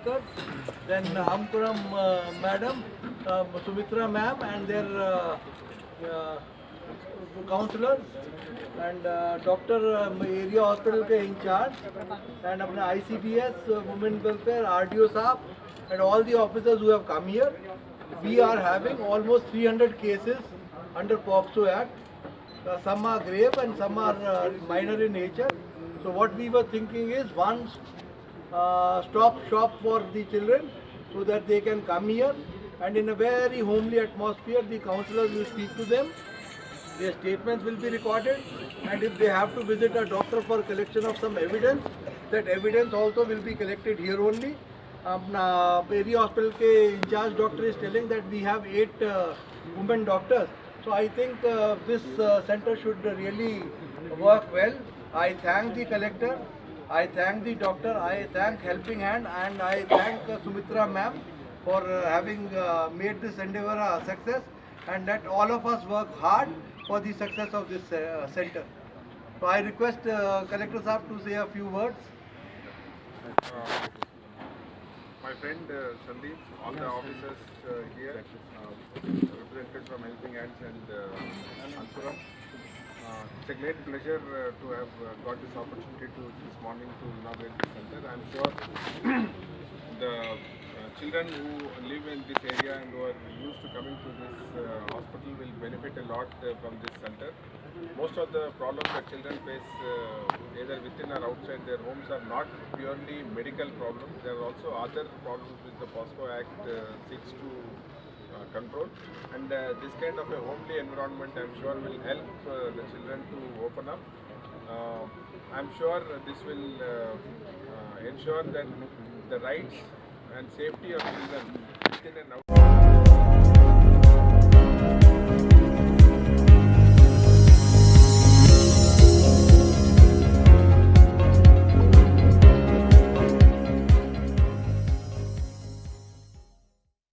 workers, then Ampuram madam, Sumitra ma'am, and their uh, counselors, and doctor area hospital ke in charge, and अपना ICDS, women welfare, RDO साहब, and all the officers who have come here. We are having almost 300 cases under POCSO Act. Some are grave and some are minor in nature. So what we were thinking is one stop shop for the children so that they can come here, and in a very homely atmosphere the counsellors will speak to them. Their statements will be recorded, and if they have to visit a doctor for collection of some evidence, that evidence also will be collected here only. Area hospital ke in charge doctor is telling that we have 8 women doctors. So I think this center should really work well. I thank the collector, I thank the doctor, I thank Helping Hand, and I thank Sumitra ma'am for having made this endeavor a success, and that all of us work hard for the success of this center. So I request Collector Saab to say a few words. My friend Sandeep, all the officers here, representatives from Helping Hands and Ankuram. It's a great pleasure to have got this opportunity this morning to inaugurate this center. I'm sure the children who live in this area and who are used to coming to this hospital will benefit a lot from this center. Most of the problems that children face either within or outside their homes are not purely medical problems. There are also other problems which the POSCO Act seeks to control, and this kind of a homely environment, I'm sure, will help the children to open up. I'm sure this will ensure that the rights and safety of children within and outside